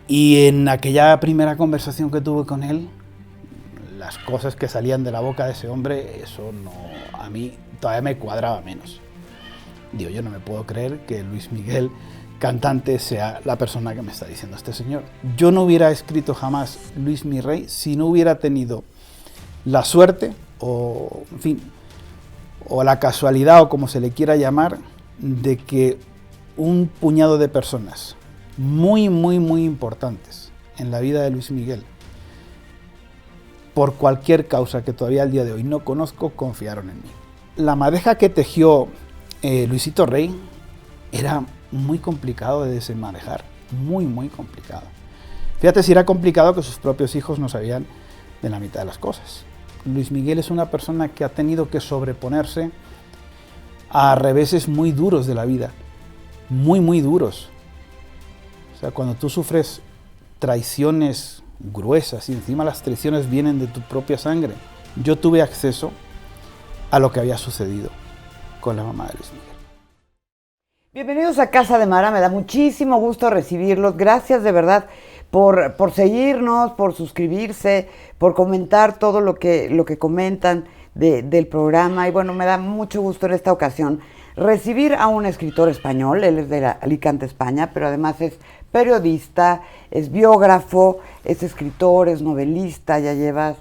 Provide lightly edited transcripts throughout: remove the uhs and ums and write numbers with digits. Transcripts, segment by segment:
Y en aquella primera conversación que tuve con él, las cosas que salían de la boca de ese hombre, eso no, a mí todavía me cuadraba menos. Digo, yo no me puedo creer que Luis Miguel, cantante, sea la persona que me está diciendo este señor. Yo no hubiera escrito jamás Luis mi Rey si no hubiera tenido la suerte o, en fin, o la casualidad o como se le quiera llamar, de que un puñado de personas muy importantes en la vida de Luis Miguel, por cualquier causa que todavía al día de hoy no conozco, confiaron en mí. La madeja que tejió Luisito Rey era muy complicado de desenmadejar, muy complicado. Fíjate si era complicado que sus propios hijos no sabían de la mitad de las cosas. Luis Miguel es una persona que ha tenido que sobreponerse a reveses muy duros de la vida, muy duros. O sea, cuando tú sufres traiciones gruesas y encima las traiciones vienen de tu propia sangre. Yo tuve acceso a lo que había sucedido con la mamá de Luis Miguel. Bienvenidos a Casa de Mara, me da muchísimo gusto recibirlos. Gracias de verdad por seguirnos, por suscribirse, por comentar todo lo que comentan del programa. Y bueno, me da mucho gusto en esta ocasión recibir a un escritor español. Él es de Alicante, España, pero además es periodista, es biógrafo, es escritor, es novelista, ya lleva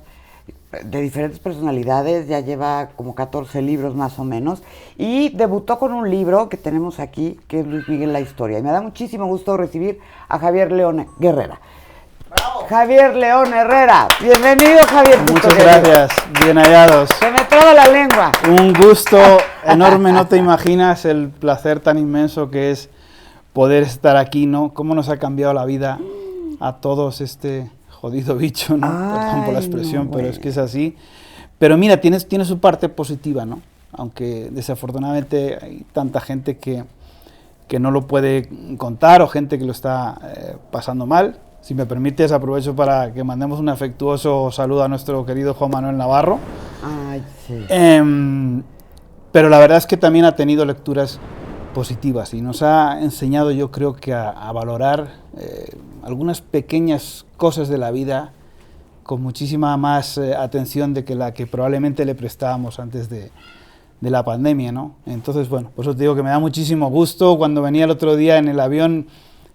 de diferentes personalidades, ya lleva como 14 libros más o menos, y debutó con un libro que tenemos aquí, que es Luis Miguel, la historia. Y me da muchísimo gusto recibir a Javier León Herrera. ¡Bravo! Javier León Herrera, bienvenido, Javier. Muchas gracias, bien hallados. Se me traba la lengua. Un gusto enorme, no te imaginas el placer tan inmenso que es poder estar aquí, ¿no? Cómo nos ha cambiado la vida a todos este jodido bicho, ¿no? Perdón por la expresión, pero es que es así. Pero mira, tiene su parte positiva, ¿no? Aunque desafortunadamente hay tanta gente que no lo puede contar o gente que lo está pasando mal. Si me permites, aprovecho para que mandemos un afectuoso saludo a nuestro querido Juan Manuel Navarro. Ay, sí. Pero la verdad es que también ha tenido lecturas positivas y nos ha enseñado, yo creo que a valorar algunas pequeñas cosas de la vida con muchísima más atención de que la que probablemente le prestábamos antes de la pandemia, ¿no? Entonces, bueno, por eso te digo que me da muchísimo gusto. Cuando venía el otro día en el avión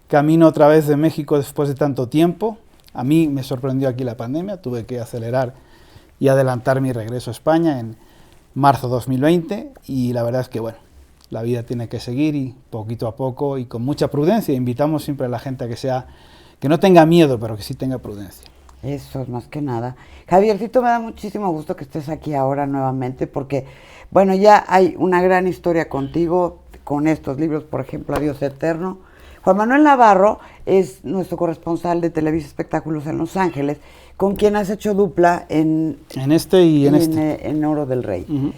camino otra vez de México después de tanto tiempo, a mí me sorprendió aquí la pandemia, tuve que acelerar y adelantar mi regreso a España en marzo 2020 y la verdad es que, bueno, la vida tiene que seguir y poquito a poco y con mucha prudencia. Invitamos siempre a la gente a que no tenga miedo, pero que sí tenga prudencia. Eso es más que nada. Javiercito, me da muchísimo gusto que estés aquí ahora nuevamente porque, bueno, ya hay una gran historia contigo con estos libros, por ejemplo, Adiós Eterno. Juan Manuel Navarro es nuestro corresponsal de Televisa Espectáculos en Los Ángeles, con quien has hecho dupla en Oro del Rey. Uh-huh.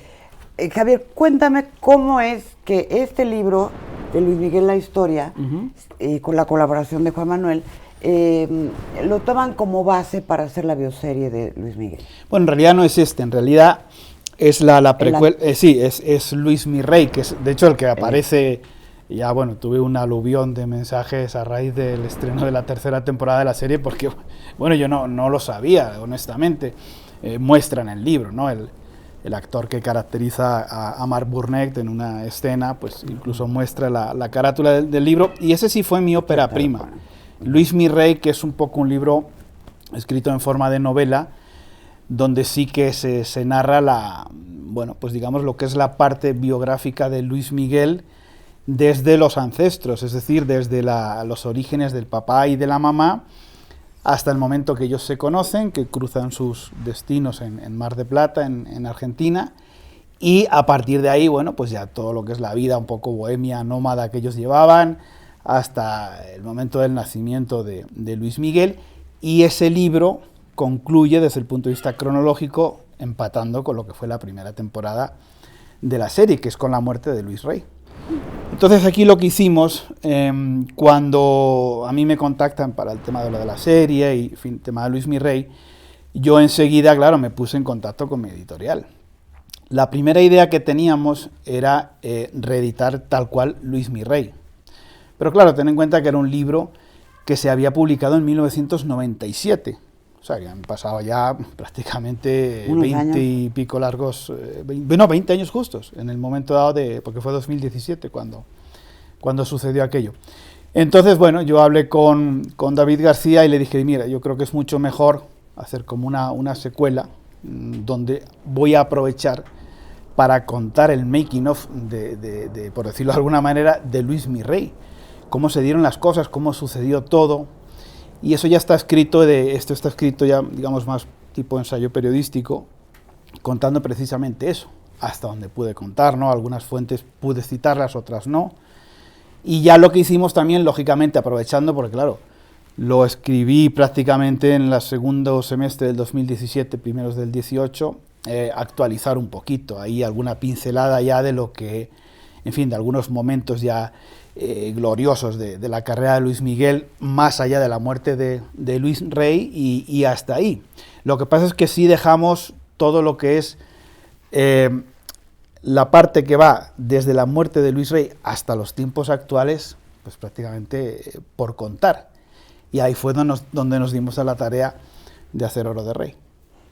Javier, cuéntame cómo es que este libro de Luis Miguel, la historia, uh-huh, con la colaboración de Juan Manuel, lo toman como base para hacer la bioserie de Luis Miguel. Bueno, en realidad no es en realidad es la precuela, sí, es Luis mi Rey, que es de hecho el que aparece, ya bueno, tuve un aluvión de mensajes a raíz del estreno de la tercera temporada de la serie, porque bueno, yo no lo sabía, honestamente, muestran el libro, ¿no? El actor que caracteriza a Mark Burnett en una escena, pues incluso muestra la carátula del libro, y ese sí fue mi ópera prima. Luis mi Rey, que es un poco un libro escrito en forma de novela, donde sí que se narra bueno, pues digamos lo que es la parte biográfica de Luis Miguel desde los ancestros, es decir, desde los orígenes del papá y de la mamá, hasta el momento que ellos se conocen, que cruzan sus destinos en Mar de Plata, en Argentina, y a partir de ahí, bueno, pues ya todo lo que es la vida un poco bohemia, nómada que ellos llevaban, hasta el momento del nacimiento de Luis Miguel, y ese libro concluye desde el punto de vista cronológico, empatando con lo que fue la primera temporada de la serie, que es con la muerte de Luis Rey. Entonces aquí lo que hicimos, cuando a mí me contactan para el tema de lo de la serie y en fin, el tema de Luis mi Rey, yo enseguida, claro, me puse en contacto con mi editorial. La primera idea que teníamos era reeditar tal cual Luis mi Rey. Pero claro, ten en cuenta que era un libro que se había publicado en 1997. O sea, que han pasado ya prácticamente 20 y pico largos, 20 años justos, en el momento dado porque fue 2017 cuando sucedió aquello. Entonces, bueno, yo hablé con David García y le dije, mira, yo creo que es mucho mejor hacer como una secuela donde voy a aprovechar para contar el making of de, por decirlo de alguna manera, de Luis Mi Rey, cómo se dieron las cosas, cómo sucedió todo. Y eso ya está escrito, esto está escrito ya, digamos, más tipo ensayo periodístico, contando precisamente eso, hasta donde pude contar, ¿no? Algunas fuentes pude citarlas, otras no. Y ya lo que hicimos también, lógicamente, aprovechando, porque claro, lo escribí prácticamente en el segundo semestre del 2017, primeros del 18, actualizar un poquito, ahí alguna pincelada ya de lo que, en fin, de algunos momentos ya gloriosos de la carrera de Luis Miguel, más allá de la muerte de Luis Rey y hasta ahí. Lo que pasa es que sí dejamos todo lo que es la parte que va desde la muerte de Luis Rey hasta los tiempos actuales, pues prácticamente por contar. Y ahí fue donde nos dimos a la tarea de hacer Oro de Rey.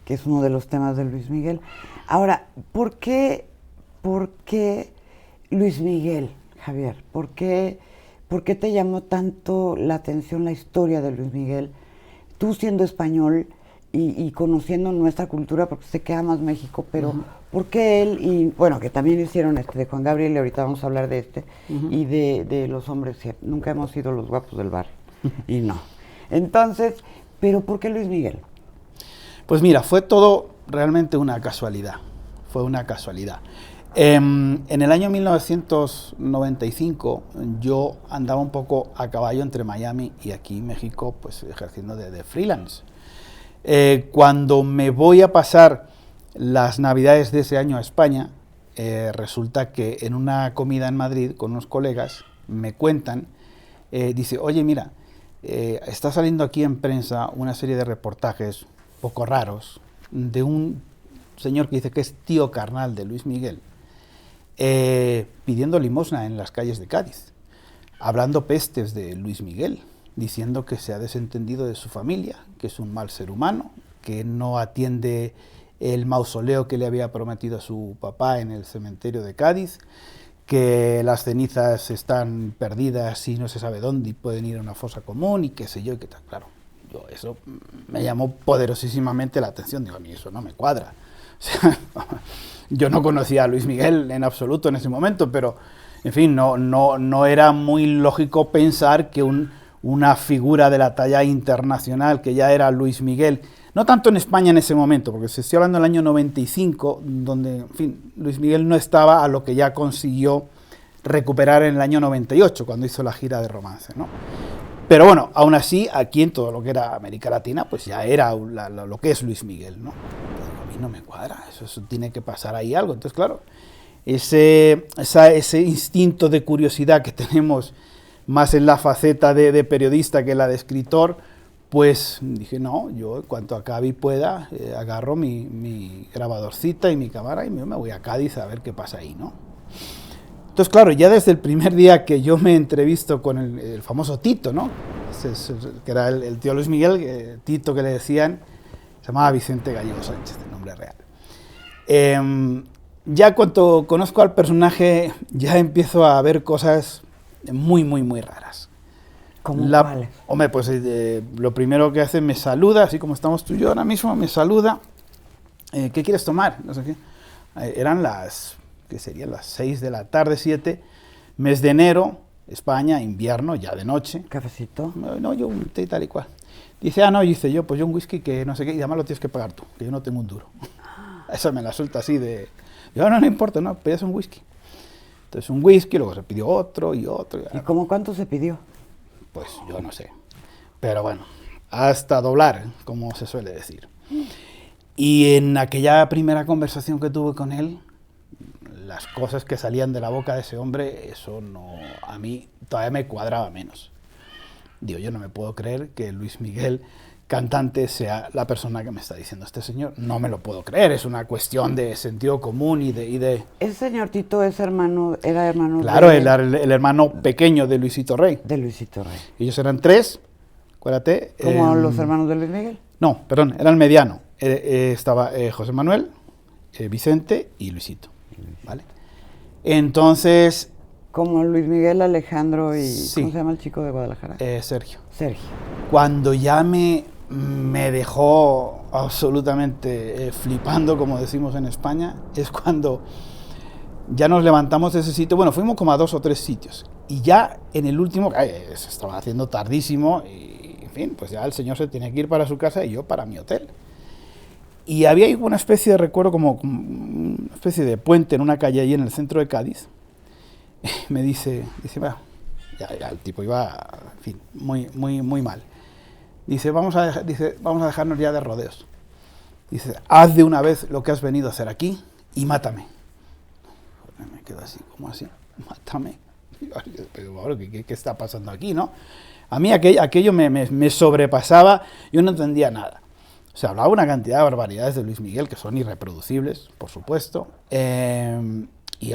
Que es uno de los temas de Luis Miguel. Ahora, ¿por qué Luis Miguel, Javier? ¿Por qué te llamó tanto la atención la historia de Luis Miguel? Tú siendo español y conociendo nuestra cultura, porque sé que amas México, pero ¿por qué él? Y bueno, que también hicieron de Juan Gabriel, y ahorita vamos a hablar de y de Los Hombres G. Nunca hemos sido los guapos del barrio, y no. Entonces, ¿pero por qué Luis Miguel? Pues mira, fue todo realmente una casualidad, fue una casualidad. En el año 1995 yo andaba un poco a caballo entre Miami y aquí México, pues ejerciendo de freelance. Cuando me voy a pasar las navidades de ese año a España, resulta que en una comida en Madrid con unos colegas me cuentan, dice, oye mira, está saliendo aquí en prensa una serie de reportajes poco raros de un señor que dice que es tío carnal de Luis Miguel, pidiendo limosna en las calles de Cádiz, hablando pestes de Luis Miguel, diciendo que se ha desentendido de su familia, que es un mal ser humano, que no atiende el mausoleo que le había prometido a su papá en el cementerio de Cádiz, que las cenizas están perdidas y no se sabe dónde y pueden ir a una fosa común y qué sé yo y qué tal. Claro, eso me llamó poderosísimamente la atención, digo, a mí eso no me cuadra. O sea, yo no conocía a Luis Miguel en absoluto en ese momento, pero en fin, no era muy lógico pensar que una figura de la talla internacional que ya era Luis Miguel, no tanto en España en ese momento, porque se estoy hablando del año 95, donde, en fin, Luis Miguel no estaba a lo que ya consiguió recuperar en el año 98, cuando hizo la gira de Romance, ¿no? Pero bueno, aún así, aquí en todo lo que era América Latina, pues ya era lo que es Luis Miguel, ¿no? Pero a mí no me cuadra, eso tiene que pasar ahí algo. Entonces, claro, ese instinto de curiosidad que tenemos más en la faceta de periodista que la de escritor, pues dije, no, yo en cuanto acabe y pueda, agarro mi grabadorcita y mi cámara y me voy a Cádiz a ver qué pasa ahí, ¿no? Entonces, claro, ya desde el primer día que yo me entrevisto con el famoso Tito, ¿no? Que era el tío Luis Miguel, Tito que le decían, se llamaba Vicente Gallego Sánchez, el nombre real. Ya cuando conozco al personaje, ya empiezo a ver cosas muy, muy, muy raras. ¿Cómo cuáles? Hombre, pues lo primero que hace me saluda, así como estamos tú y yo ahora mismo, me saluda. ¿Qué quieres tomar? No sé qué. Eran que serían las 6 de la tarde, 7, mes de enero, España, invierno, ya de noche. ¿Cafecito? No, yo un té tal y cual. Dice, no, dice yo, pues yo un whisky que no sé qué, y además lo tienes que pagar tú, que yo no tengo un duro. Esa me la suelta así de, yo no importa, no, pedías un whisky. Entonces un whisky, luego se pidió otro y otro. ¿Y cómo cuánto se pidió? Pues yo no sé, pero bueno, hasta doblar, como se suele decir. Y en aquella primera conversación que tuve con él, las cosas que salían de la boca de ese hombre, eso no, a mí todavía me cuadraba menos. Digo, yo no me puedo creer que Luis Miguel, cantante, sea la persona que me está diciendo este señor. No me lo puedo creer, es una cuestión de sentido común y de... ¿Ese señor Tito era hermano claro, el hermano pequeño de Luisito Rey. De Luisito Rey. Ellos eran 3, Acuérdate. ¿Como los hermanos de Luis Miguel? No, perdón, era el mediano. Estaba José Manuel, Vicente y Luisito, ¿vale? Entonces... Como Luis Miguel, Alejandro y... Sí. ¿Cómo se llama el chico de Guadalajara? Sergio. Sergio. Cuando ya me dejó absolutamente flipando, como decimos en España, es cuando ya nos levantamos de ese sitio. Bueno, fuimos como a 2 o 3 sitios. Y ya en el último, se estaba haciendo tardísimo, y en fin, pues ya el señor se tenía que ir para su casa y yo para mi hotel. Y había ahí una especie de recuerdo, como una especie de puente en una calle ahí en el centro de Cádiz. Me dice, va, ya el tipo iba, en fin, muy mal. Dice, vamos a dejarnos ya de rodeos. Dice, haz de una vez lo que has venido a hacer aquí y mátame. Me quedo así, ¿cómo así? Mátame. Pero bueno, ¿qué está pasando aquí, no? A mí aquello me sobrepasaba, yo no entendía nada. O sea, hablaba una cantidad de barbaridades de Luis Miguel que son irreproducibles, por supuesto. Y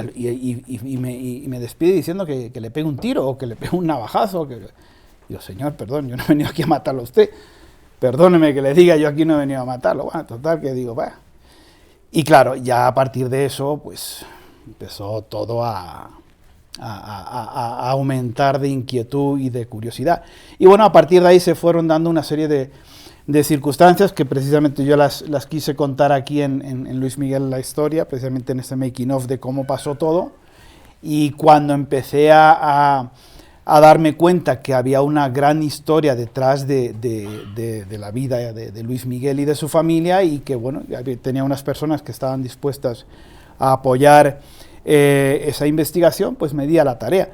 me despide diciendo que le pegue un tiro o que le pegue un navajazo. Digo, señor, perdón, yo no he venido aquí a matarlo a usted. Perdóneme que le diga, yo aquí no he venido a matarlo. Bueno, total, que digo, va. Y claro, ya a partir de eso, pues empezó todo a aumentar de inquietud y de curiosidad. Y bueno, a partir de ahí se fueron dando una serie de circunstancias que precisamente yo las quise contar aquí en Luis Miguel la historia, precisamente en este making of de cómo pasó todo. Y cuando empecé a darme cuenta que había una gran historia detrás de la vida de Luis Miguel y de su familia, y que bueno, tenía unas personas que estaban dispuestas a apoyar esa investigación, pues me di a la tarea.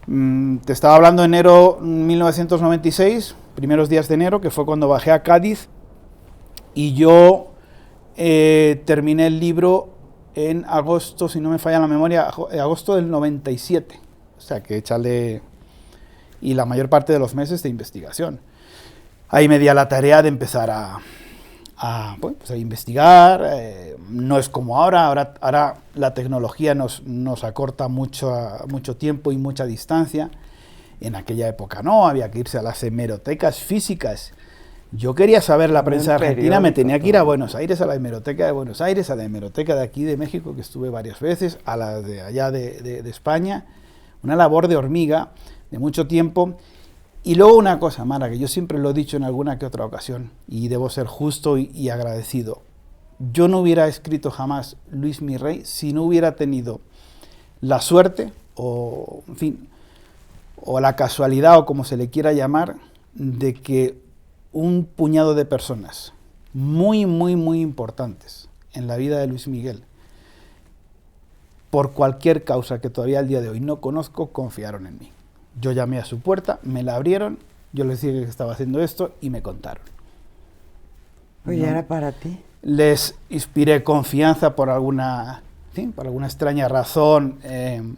Te estaba hablando de enero 1996, primeros días de enero, que fue cuando bajé a Cádiz, y yo terminé el libro en agosto, si no me falla la memoria, agosto del 97, o sea que échale, y la mayor parte de los meses de investigación. Ahí me di a la tarea de empezar a investigar. No es como ahora la tecnología nos acorta mucho tiempo y mucha distancia. En aquella época no, había que irse a las hemerotecas físicas. Yo quería saber la prensa argentina, me tenía que ir a Buenos Aires, a la hemeroteca de Buenos Aires, a la hemeroteca de aquí de México, que estuve varias veces, a la de allá de España. Una labor de hormiga, de mucho tiempo. Y luego una cosa, Mara, que yo siempre lo he dicho en alguna que otra ocasión, y debo ser justo y agradecido. Yo no hubiera escrito jamás Luis mi Rey si no hubiera tenido la suerte, o en fin, o la casualidad, o como se le quiera llamar, de que un puñado de personas muy importantes en la vida de Luis Miguel, por cualquier causa que todavía al día de hoy no conozco, confiaron en mí. Yo llamé a su puerta, me la abrieron, yo les dije que estaba haciendo esto y me contaron. Oye, ¿no era para ti? Les inspiré confianza por alguna extraña razón en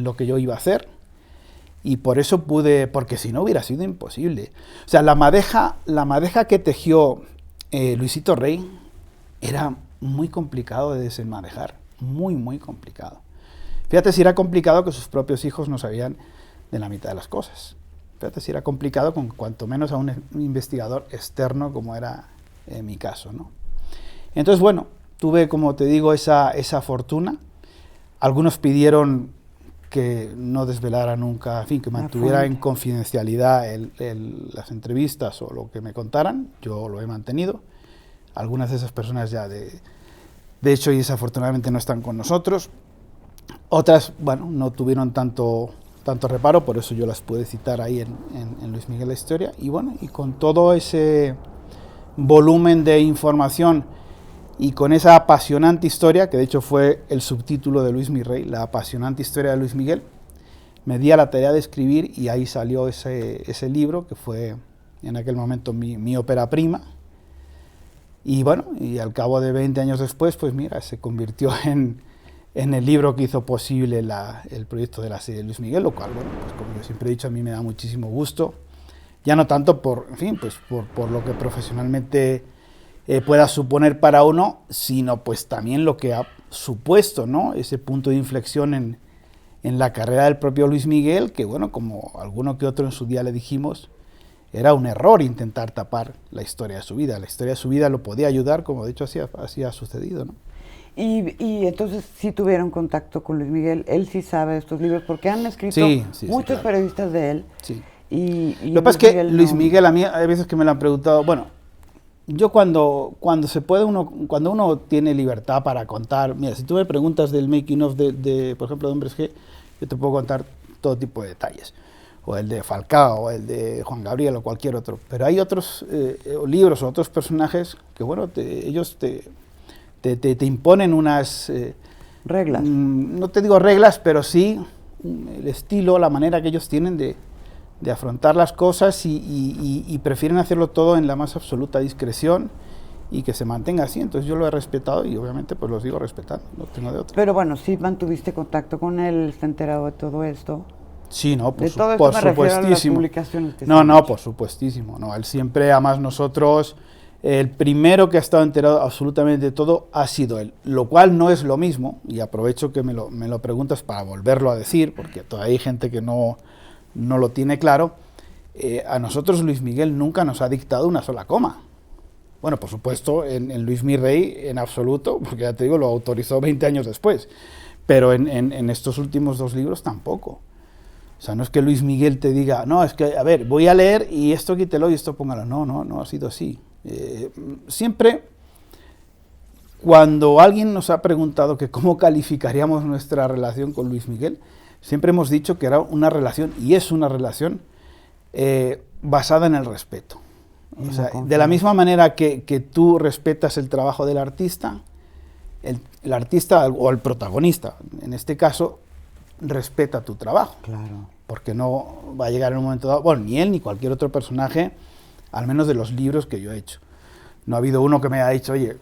lo que yo iba a hacer, y por eso pude, porque si no hubiera sido imposible. O sea, la madeja que tejió Luisito Rey era muy complicado de desenmadejar, muy complicado. Fíjate si era complicado que sus propios hijos no sabían de la mitad de las cosas. Fíjate si era complicado con cuanto menos a un investigador externo como era mi caso, ¿no? Entonces, bueno, tuve, como te digo, esa fortuna. Algunos pidieron que no desvelara nunca, en fin, que mantuviera en confidencialidad las entrevistas o lo que me contaran. Yo lo he mantenido. Algunas de esas personas ya de hecho y desafortunadamente no están con nosotros. Otras, bueno, no tuvieron tanto reparo, por eso yo las pude citar ahí en Luis Miguel la historia. Y bueno, y con todo ese volumen de información y con esa apasionante historia, que de hecho fue el subtítulo de Luis mi Rey, la apasionante historia de Luis Miguel, me di a la tarea de escribir, y ahí salió ese libro, que fue en aquel momento mi ópera prima. Y bueno, y al cabo de 20 años después, pues mira, se convirtió en el libro que hizo posible el proyecto de la serie de Luis Miguel, lo cual, bueno, pues como yo siempre he dicho, a mí me da muchísimo gusto, ya no tanto por lo que profesionalmente pueda suponer para uno, sino pues también lo que ha supuesto, ¿no? Ese punto de inflexión en la carrera del propio Luis Miguel, que bueno, como alguno que otro en su día le dijimos, era un error intentar tapar la historia de su vida. La historia de su vida lo podía ayudar, como de hecho así ha sucedido, ¿no? Y entonces sí tuvieron contacto con Luis Miguel, él sí sabe de estos libros, porque han escrito muchos claro. periodistas de él. Sí. Y lo que pasa es que Luis Miguel, a mí hay veces que me lo han preguntado, bueno, yo cuando se puede cuando uno tiene libertad para contar, mira, si tú me preguntas del making of por ejemplo, de Hombres G, yo te puedo contar todo tipo de detalles, o el de Falcao, o el de Juan Gabriel, o cualquier otro, pero hay otros libros o otros personajes que, bueno, ellos te imponen unas... reglas. No te digo reglas, pero sí el estilo, la manera que ellos tienen de afrontar las cosas y prefieren hacerlo todo en la más absoluta discreción y que se mantenga así. Entonces yo lo he respetado y obviamente pues los sigo respetando, no tengo de otro. Pero bueno, sí mantuviste contacto con él, está enterado de todo esto. Sí, no, por supuestísimo. No, por supuestísimo. No, él siempre, además nosotros, el primero que ha estado enterado absolutamente de todo ha sido él, lo cual no es lo mismo, y aprovecho que me lo preguntas para volverlo a decir, porque todavía hay gente que no lo tiene claro. A nosotros Luis Miguel nunca nos ha dictado una sola coma. Bueno, por supuesto, en Luis Mi Rey, en absoluto, porque ya te digo, lo autorizó 20 años después, pero en estos últimos 2 libros tampoco. O sea, no es que Luis Miguel te diga, no, es que, a ver, voy a leer y esto quítelo y esto póngalo. No ha sido así. Siempre, cuando alguien nos ha preguntado que cómo calificaríamos nuestra relación con Luis Miguel, siempre hemos dicho que era una relación, y es una relación, basada en el respeto. O sea, de la misma manera que tú respetas el trabajo del artista, el artista o el protagonista, en este caso, respeta tu trabajo. Claro. Porque no va a llegar en un momento dado, bueno, ni él ni cualquier otro personaje, al menos de los libros que yo he hecho. No ha habido uno que me haya dicho, oye,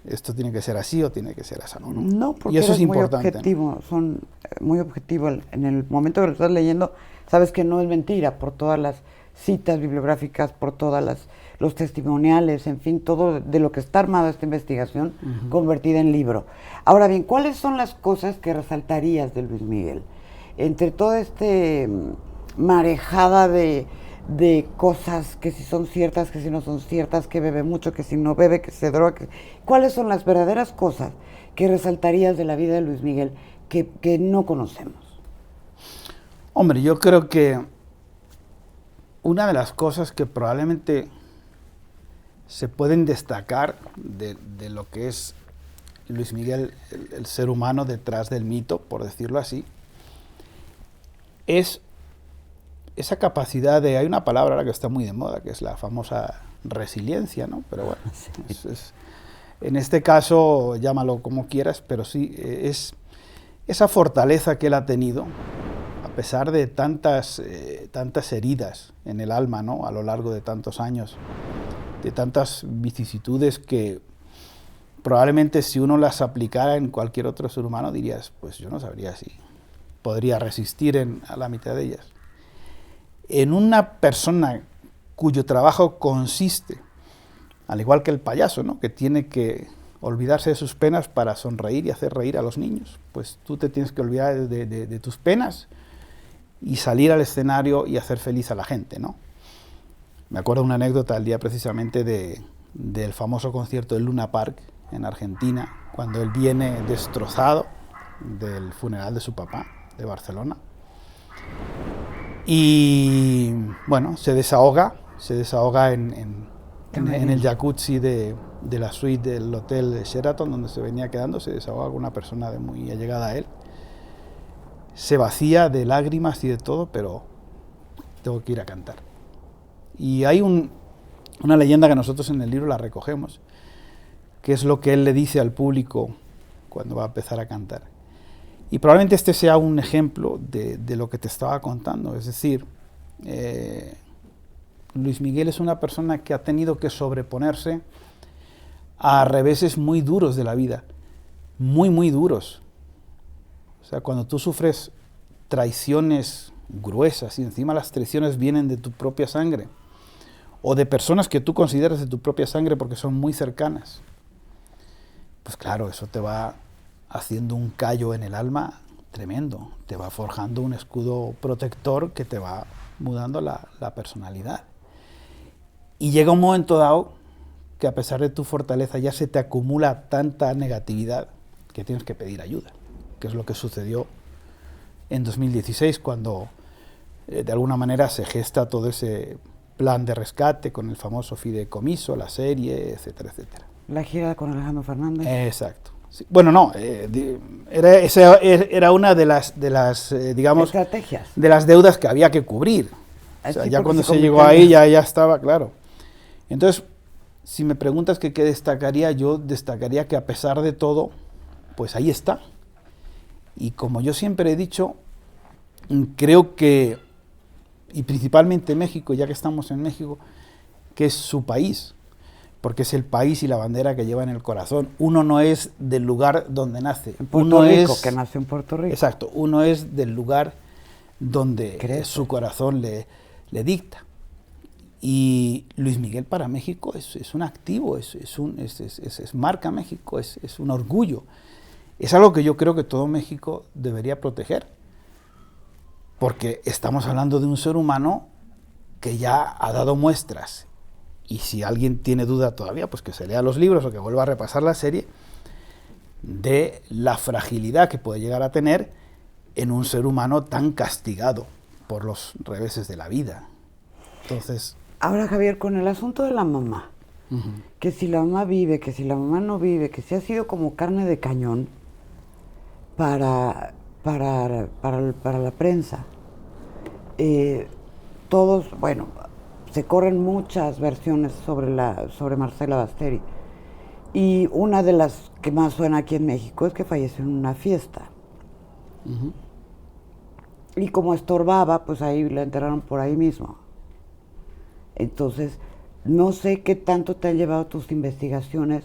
esto tiene que ser así o tiene que ser así. No, porque y eso es muy importante, objetivo, ¿no? son muy objetivo. En el momento que lo estás leyendo, sabes que no es mentira, por todas las citas bibliográficas, por todas los testimoniales, en fin, todo de lo que está armada esta investigación, convertida en libro. Ahora bien, ¿cuáles son las cosas que resaltarías de Luis Miguel? Entre toda marejada de cosas que si son ciertas, que si no son ciertas, que bebe mucho, que si no bebe, que se droga, ¿cuáles son las verdaderas cosas que resaltarías de la vida de Luis Miguel que no conocemos? Hombre, yo creo que una de las cosas que probablemente se pueden destacar de lo que es Luis Miguel, el ser humano detrás del mito, por decirlo así, es esa capacidad hay una palabra ahora que está muy de moda, que es la famosa resiliencia, ¿no? Pero bueno, sí. En este caso, llámalo como quieras, pero sí, es esa fortaleza que él ha tenido, a pesar de tantas heridas en el alma, ¿no? A lo largo de tantos años, de tantas vicisitudes que probablemente si uno las aplicara en cualquier otro ser humano dirías, pues yo no sabría si podría resistir a la mitad de ellas. En una persona cuyo trabajo consiste, al igual que el payaso, ¿no? Que tiene que olvidarse de sus penas para sonreír y hacer reír a los niños, pues tú te tienes que olvidar de tus penas y salir al escenario y hacer feliz a la gente, ¿no? Me acuerdo de una anécdota el día precisamente del famoso concierto del Luna Park en Argentina, cuando él viene destrozado del funeral de su papá de Barcelona. Y bueno, se desahoga en el jacuzzi de la suite del hotel Sheraton, donde se venía quedando, se desahoga con una persona muy allegada a él. Se vacía de lágrimas y de todo, pero tengo que ir a cantar. Y hay una leyenda que nosotros en el libro la recogemos, que es lo que él le dice al público cuando va a empezar a cantar. Y probablemente este sea un ejemplo de lo que te estaba contando. Es decir, Luis Miguel es una persona que ha tenido que sobreponerse a reveses muy duros de la vida. Muy, muy duros. O sea, cuando tú sufres traiciones gruesas y encima las traiciones vienen de tu propia sangre o de personas que tú consideras de tu propia sangre porque son muy cercanas, pues claro, eso te va haciendo un callo en el alma tremendo, te va forjando un escudo protector que te va mudando la personalidad. Y llega un momento dado que a pesar de tu fortaleza ya se te acumula tanta negatividad que tienes que pedir ayuda, que es lo que sucedió en 2016 cuando de alguna manera se gesta todo ese plan de rescate con el famoso fideicomiso, la serie, etcétera, etcétera. La gira con Alejandro Fernández. Exacto. Sí. Bueno, no, era una de las digamos, estrategias, de las deudas que había que cubrir. O sea, sí, ya cuando se llegó convirtió ahí ya estaba claro. Entonces, si me preguntas que qué destacaría, yo destacaría que a pesar de todo, pues ahí está. Y como yo siempre he dicho, creo que, y principalmente México, ya que estamos en México, que es su país, porque es el país y la bandera que lleva en el corazón. Uno no es del lugar donde nace. En Puerto Rico, es, que nació en Puerto Rico. Exacto, uno es del lugar donde Crece. su corazón le dicta. Y Luis Miguel para México es un activo, es marca México, es un orgullo. Es algo que yo creo que todo México debería proteger, porque estamos hablando de un ser humano que ya ha dado muestras. Y si alguien tiene duda todavía, pues que se lea los libros o que vuelva a repasar la serie, de la fragilidad que puede llegar a tener en un ser humano tan castigado por los reveses de la vida. Entonces... Ahora, Javier, con el asunto de la mamá, que si la mamá vive, que si la mamá no vive, que si ha sido como carne de cañón para la prensa, todos, bueno, se corren muchas versiones sobre Marcela Basteri, y una de las que más suena aquí en México es que falleció en una fiesta. Y como estorbaba, pues ahí la enterraron por ahí mismo. Entonces, no sé qué tanto te han llevado tus investigaciones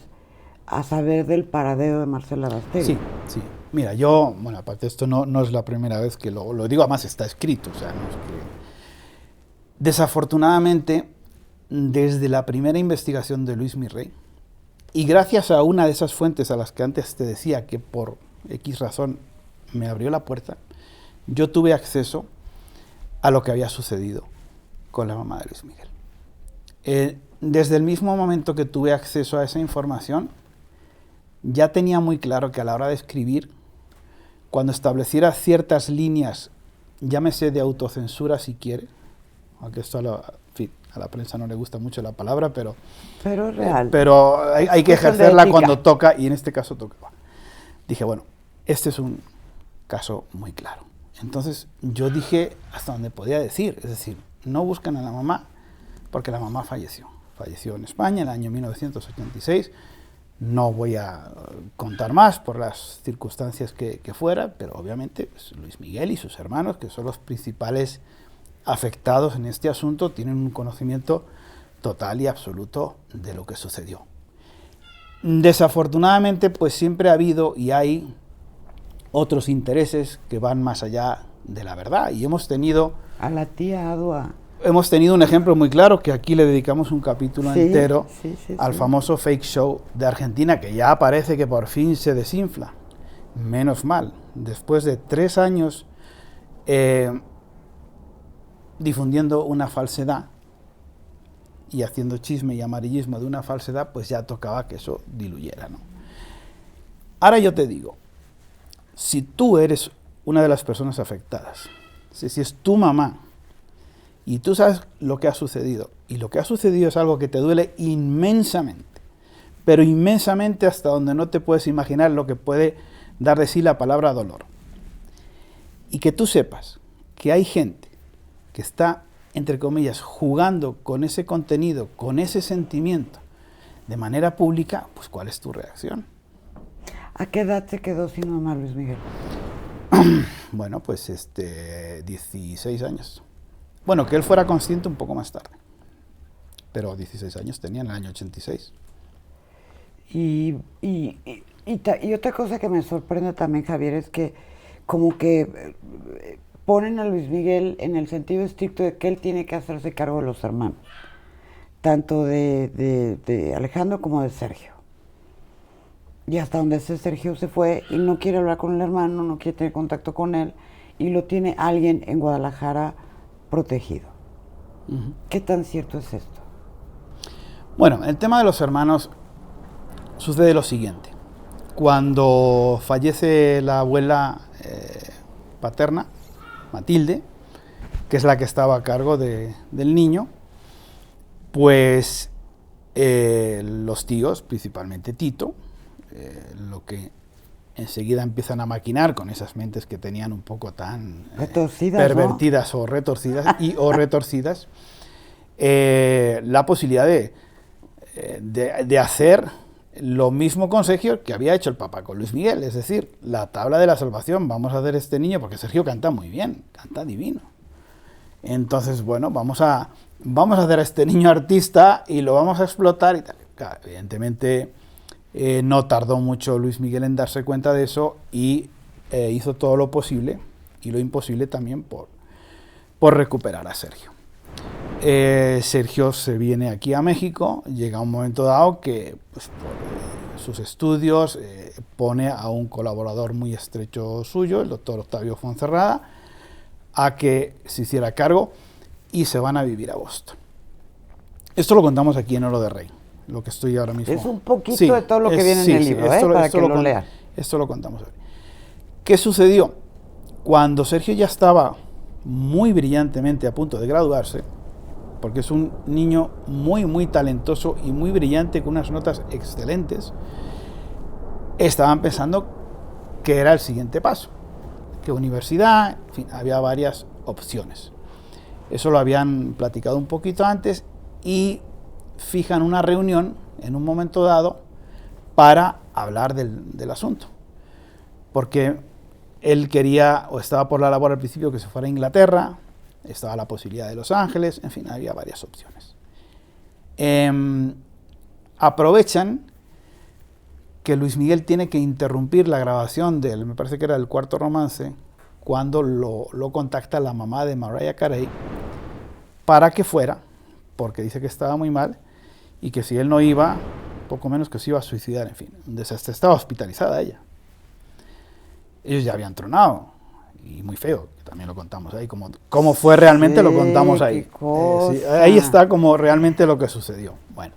a saber del paradero de Marcela Basteri. Sí, sí. Mira, yo, bueno, aparte esto no es la primera vez que lo digo, además está escrito, o sea, no es que... Desafortunadamente, desde la primera investigación de Luis Mi Rey, y gracias a una de esas fuentes a las que antes te decía que por X razón me abrió la puerta, yo tuve acceso a lo que había sucedido con la mamá de Luis Miguel. Desde el mismo momento que tuve acceso a esa información, ya tenía muy claro que a la hora de escribir, cuando estableciera ciertas líneas, llámese de autocensura si quiere, aunque esto a la prensa no le gusta mucho la palabra, pero es real. Pero hay que ejercerla cuando toca, y en este caso tocaba. Dije, bueno, este es un caso muy claro. Entonces yo dije hasta donde podía decir, es decir, no buscan a la mamá, porque la mamá falleció. Falleció en España en el año 1986. No voy a contar más por las circunstancias que fuera, pero obviamente pues, Luis Miguel y sus hermanos, que son los principales afectados en este asunto, tienen un conocimiento total y absoluto de lo que sucedió. Desafortunadamente, pues siempre ha habido y hay otros intereses que van más allá de la verdad, y hemos tenido... A la tía Adua. Hemos tenido un ejemplo muy claro, que aquí le dedicamos un capítulo entero al famoso fake show de Argentina, que ya parece que por fin se desinfla. Menos mal, después de 3 años difundiendo una falsedad y haciendo chisme y amarillismo de una falsedad, pues ya tocaba que eso diluyera, ¿no? Ahora yo te digo, si tú eres una de las personas afectadas, si es tu mamá, y tú sabes lo que ha sucedido, y lo que ha sucedido es algo que te duele inmensamente, pero inmensamente hasta donde no te puedes imaginar lo que puede dar de sí la palabra dolor. Y que tú sepas que hay gente que está, entre comillas, jugando con ese contenido, con ese sentimiento, de manera pública, pues ¿cuál es tu reacción? ¿A qué edad se quedó sin mamá Luis Miguel? Bueno, pues 16 años. Bueno, que él fuera consciente un poco más tarde, pero 16 años tenía en el año 86. Y otra cosa que me sorprende también, Javier, es que como que ponen a Luis Miguel en el sentido estricto de que él tiene que hacerse cargo de los hermanos, tanto de Alejandro como de Sergio. Y hasta donde ese Sergio se fue y no quiere hablar con el hermano, no quiere tener contacto con él, y lo tiene alguien en Guadalajara protegido. ¿Qué tan cierto es esto? Bueno, el tema de los hermanos sucede lo siguiente. Cuando fallece la abuela paterna, Matilde, que es la que estaba a cargo del niño, pues los tíos, principalmente Tito, lo que enseguida empiezan a maquinar con esas mentes que tenían un poco tan pervertidas, ¿no? o retorcidas, la posibilidad de hacer lo mismo con Sergio que había hecho el Papa con Luis Miguel, es decir, la tabla de la salvación. Vamos a hacer este niño, porque Sergio canta muy bien, canta divino. Entonces, bueno, vamos a hacer a este niño artista y lo vamos a explotar y tal. Claro, evidentemente no tardó mucho Luis Miguel en darse cuenta de eso y hizo todo lo posible y lo imposible también por recuperar a Sergio. Sergio se viene aquí a México, llega un momento dado que pues, por sus estudios pone a un colaborador muy estrecho suyo, el doctor Octavio Fonserrada, a que se hiciera cargo y se van a vivir a Boston. Esto lo contamos aquí en Oro de Rey, lo que estoy ahora mismo. Es un poquito de todo lo que viene en el libro, para que lo lean. Esto lo contamos hoy. ¿Qué sucedió? Cuando Sergio ya estaba muy brillantemente a punto de graduarse, porque es un niño muy, muy talentoso y muy brillante, con unas notas excelentes, estaban pensando qué era el siguiente paso, qué universidad, en fin, había varias opciones. Eso lo habían platicado un poquito antes y fijan una reunión en un momento dado para hablar del asunto, porque él quería, o estaba por la labor al principio, que se fuera a Inglaterra, estaba la posibilidad de Los Ángeles, en fin, había varias opciones. Aprovechan que Luis Miguel tiene que interrumpir la grabación me parece que era el Cuarto Romance, cuando lo contacta la mamá de Mariah Carey para que fuera, porque dice que estaba muy mal y que si él no iba, poco menos que se iba a suicidar, en fin, un desastre. Estaba hospitalizada ella. Ellos ya habían tronado, y muy feo, que también lo contamos ahí, como fue realmente, lo contamos ahí. Sí, ahí está como realmente lo que sucedió. Bueno,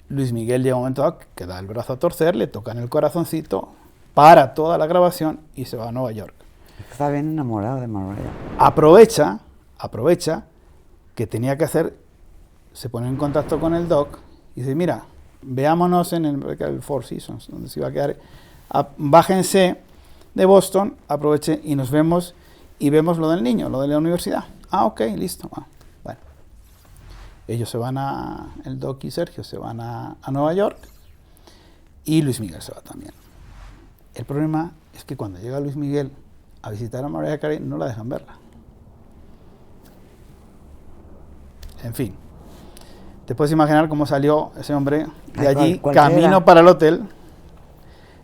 Luis Miguel llega un momento dado que da el brazo a torcer, le tocan el corazoncito, para toda la grabación y se va a Nueva York. Está bien enamorado de Mariah. Aprovecha que tenía que hacer, se pone en contacto con el doc y dice, mira, veámonos en el Four Seasons, donde se iba a quedar. Bájense de Boston, aprovechen y nos vemos y vemos lo del niño, lo de la universidad. Ah, ok, listo. Bueno, ellos se van el doc y Sergio se van a Nueva York y Luis Miguel se va también. El problema es que cuando llega Luis Miguel a visitar a Mariah Carey no la dejan verla. En fin, te puedes imaginar cómo salió ese hombre de allí, camino para el hotel.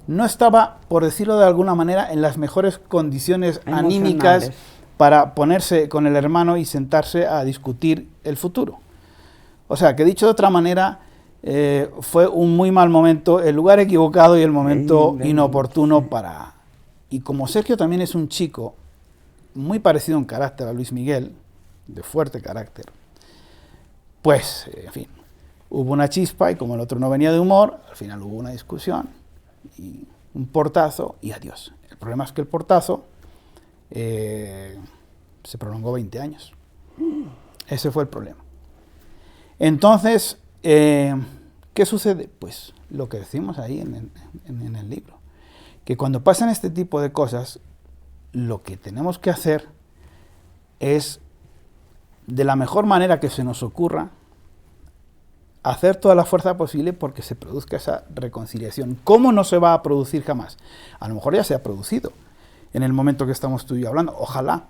No estaba, por decirlo de alguna manera, en las mejores condiciones anímicas para ponerse con el hermano y sentarse a discutir el futuro. O sea, que dicho de otra manera, fue un muy mal momento, el lugar equivocado y el momento inoportuno para... Y como Sergio también es un chico muy parecido en carácter a Luis Miguel, de fuerte carácter, pues, en fin, hubo una chispa y como el otro no venía de humor, al final hubo una discusión y un portazo y adiós. El problema es que el portazo se prolongó 20 años. Ese fue el problema. Entonces, ¿qué sucede? Pues lo que decimos ahí en el libro, que cuando pasan este tipo de cosas, lo que tenemos que hacer es, de la mejor manera que se nos ocurra, hacer toda la fuerza posible porque se produzca esa reconciliación. ¿Cómo no se va a producir jamás? A lo mejor ya se ha producido en el momento que estamos tú y yo hablando, ojalá,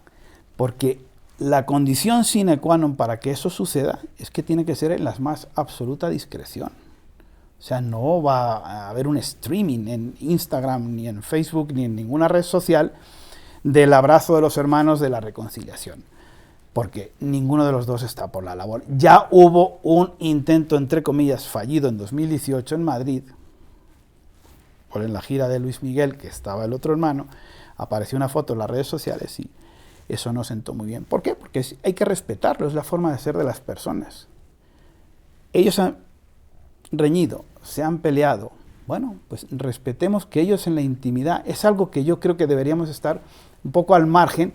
porque la condición sine qua non para que eso suceda es que tiene que ser en la más absoluta discreción. O sea, no va a haber un streaming en Instagram, ni en Facebook, ni en ninguna red social del abrazo de los hermanos, de la reconciliación, porque ninguno de los dos está por la labor. Ya hubo un intento, entre comillas, fallido en 2018 en Madrid, por en la gira de Luis Miguel, que estaba el otro hermano, apareció una foto en las redes sociales y eso no sentó muy bien. ¿Por qué? Porque hay que respetarlo, es la forma de ser de las personas. Ellos han reñido, se han peleado. Bueno, pues respetemos que ellos en la intimidad, es algo que yo creo que deberíamos estar un poco al margen.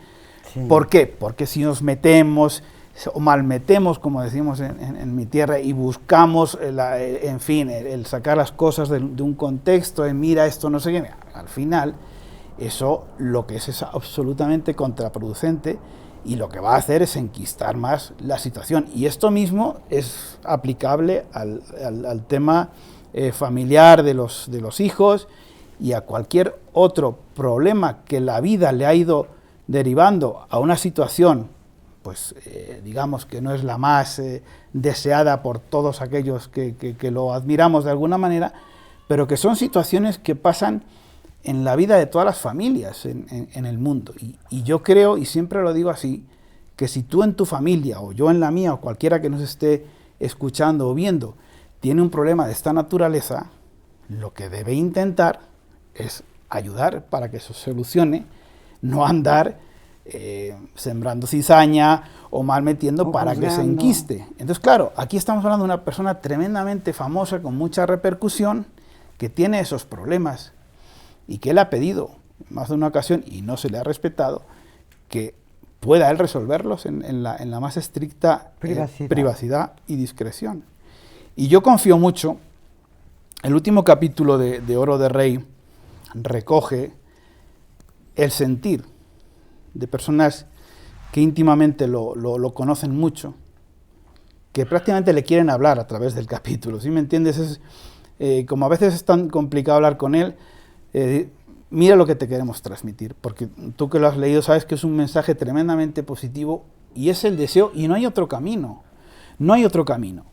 Sí. ¿Por qué? Porque si nos metemos o malmetemos, como decimos en mi tierra, y buscamos, en fin, el sacar las cosas de un contexto, mira esto, no sé qué, al final, eso lo que es absolutamente contraproducente y lo que va a hacer es enquistar más la situación. Y esto mismo es aplicable al tema familiar de los hijos y a cualquier otro problema que la vida le ha ido derivando a una situación, pues digamos que no es la más deseada por todos aquellos que lo admiramos de alguna manera, pero que son situaciones que pasan en la vida de todas las familias en el mundo. Y yo creo, y siempre lo digo así, que si tú en tu familia, o yo en la mía, o cualquiera que nos esté escuchando o viendo, tiene un problema de esta naturaleza, lo que debe intentar es ayudar para que eso se solucione, no andar sembrando cizaña o mal metiendo para que se enquiste. Entonces, claro, aquí estamos hablando de una persona tremendamente famosa, con mucha repercusión, que tiene esos problemas y que él ha pedido más de una ocasión y no se le ha respetado, que pueda él resolverlos en la más estricta privacidad y discreción. Y yo confío mucho, el último capítulo de Oro de Rey recoge el sentir de personas que íntimamente lo conocen mucho, que prácticamente le quieren hablar a través del capítulo, ¿sí me entiendes? Como a veces es tan complicado hablar con él, mira lo que te queremos transmitir, porque tú que lo has leído sabes que es un mensaje tremendamente positivo y es el deseo, y no hay otro camino, no hay otro camino.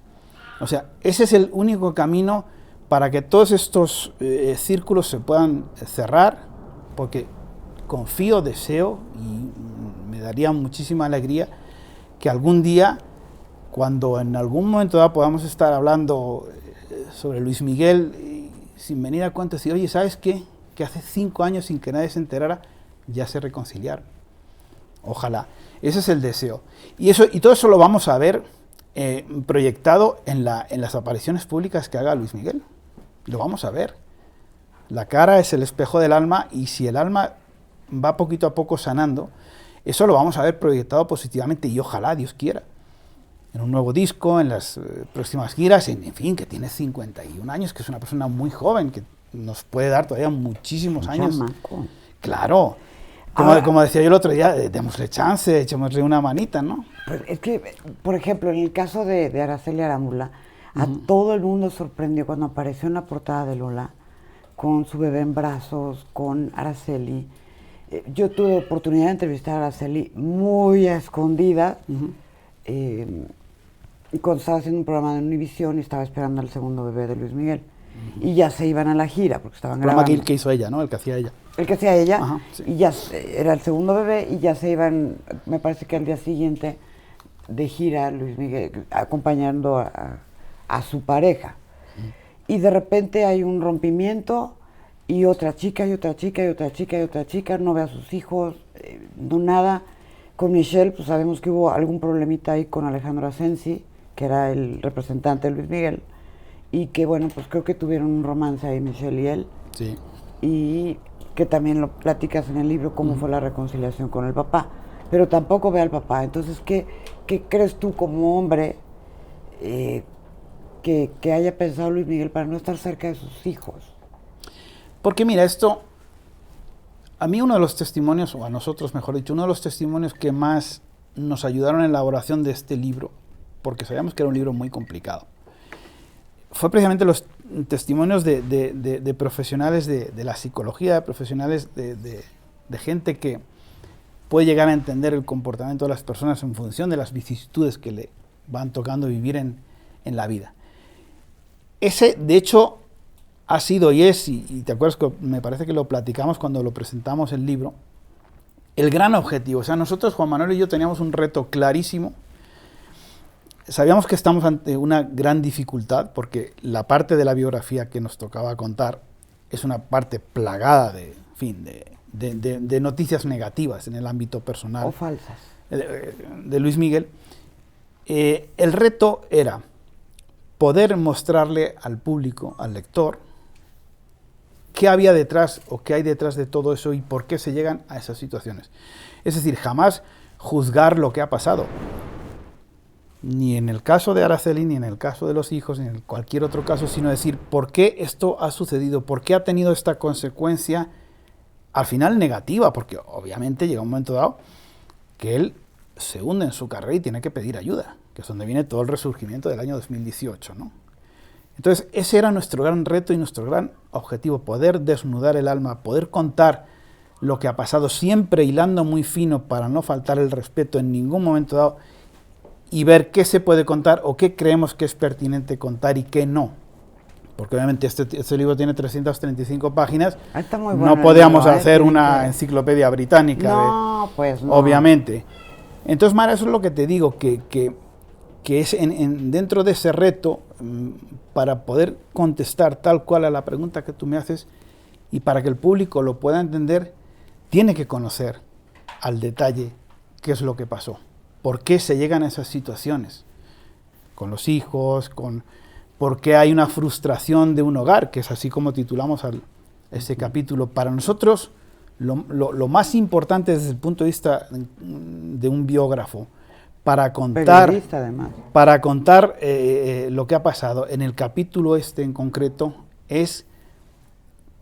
O sea, ese es el único camino para que todos estos círculos se puedan cerrar, porque confío, deseo y me daría muchísima alegría que algún día, cuando en algún momento dado podamos estar hablando sobre Luis Miguel, sin venir a cuento, decir, oye, ¿sabes qué? Que hace 5 años sin que nadie se enterara, ya se reconciliaron. Ojalá. Ese es el deseo. Y todo eso lo vamos a ver proyectado en las apariciones públicas que haga Luis Miguel. Lo vamos a ver. La cara es el espejo del alma, y si el alma va poquito a poco sanando, eso lo vamos a ver proyectado positivamente, y ojalá, Dios quiera, en un nuevo disco, en las próximas giras, en fin, que tiene 51 años, que es una persona muy joven, que nos puede dar todavía muchísimos años. Chamaco. Claro. Como decía yo el otro día, démosle chance, echémosle una manita, ¿no? Pues es que, por ejemplo, en el caso de Araceli Arámbula, a todo el mundo sorprendió cuando apareció en la portada de Lola, con su bebé en brazos, con Araceli. Yo tuve oportunidad de entrevistar a Araceli muy a escondidas, cuando estaba haciendo un programa de Univisión y estaba esperando al segundo bebé de Luis Miguel. Y ya se iban a la gira, porque estaban grabando. El programa que hizo ella, ¿no? El que hacía ella. El que hacía ella, Ajá, sí. Y ya era el segundo bebé, y ya se iban, me parece que al día siguiente, de gira, Luis Miguel, acompañando a su pareja. Y de repente hay un rompimiento, y otra chica, y otra chica, y otra chica, y otra chica, no ve a sus hijos, no nada. Con Michelle, pues sabemos que hubo algún problemita ahí con Alejandro Asensi, que era el representante de Luis Miguel, y que bueno, pues creo que tuvieron un romance ahí Michelle y él. Sí. Y que también lo platicas en el libro, cómo fue la reconciliación con el papá. Pero tampoco ve al papá. Entonces, ¿qué crees tú como hombre que haya pensado Luis Miguel para no estar cerca de sus hijos? Porque mira, a mí uno de los testimonios, o a nosotros mejor dicho, uno de los testimonios que más nos ayudaron en la elaboración de este libro, porque sabíamos que era un libro muy complicado, fue precisamente los testimonios de profesionales de la psicología, de profesionales de gente que puede llegar a entender el comportamiento de las personas en función de las vicisitudes que le van tocando vivir en la vida. Ese, de hecho, ha sido y es, y te acuerdas que me parece que lo platicamos cuando lo presentamos el libro, el gran objetivo. O sea, nosotros, Juan Manuel y yo, teníamos un reto clarísimo. Sabíamos que estamos ante una gran dificultad, porque la parte de la biografía que nos tocaba contar es una parte plagada de de noticias negativas en el ámbito personal. O falsas. De Luis Miguel. El reto era poder mostrarle al público, al lector, qué había detrás o qué hay detrás de todo eso y por qué se llegan a esas situaciones. Es decir, jamás juzgar lo que ha pasado. Ni en el caso de Araceli, ni en el caso de los hijos, ni en cualquier otro caso, sino decir por qué esto ha sucedido, por qué ha tenido esta consecuencia, al final negativa, porque obviamente llega un momento dado que él se hunde en su carrera y tiene que pedir ayuda, que es donde viene todo el resurgimiento del año 2018, ¿no? Entonces, ese era nuestro gran reto y nuestro gran objetivo, poder desnudar el alma, poder contar lo que ha pasado, siempre hilando muy fino para no faltar el respeto en ningún momento dado, y ver qué se puede contar o qué creemos que es pertinente contar y qué no. Porque obviamente este libro tiene 335 páginas, Está muy bueno no podíamos libro, hacer una enciclopedia británica. No, pues no. Obviamente. Entonces, Mara, eso es lo que te digo, que es dentro de ese reto, para poder contestar tal cual a la pregunta que tú me haces y para que el público lo pueda entender, tiene que conocer al detalle qué es lo que pasó, por qué se llegan a esas situaciones con los hijos, por qué hay una frustración de un hogar, que es así como titulamos ese capítulo. Para nosotros, lo más importante desde el punto de vista de un biógrafo, para contar lo que ha pasado en el capítulo en concreto, es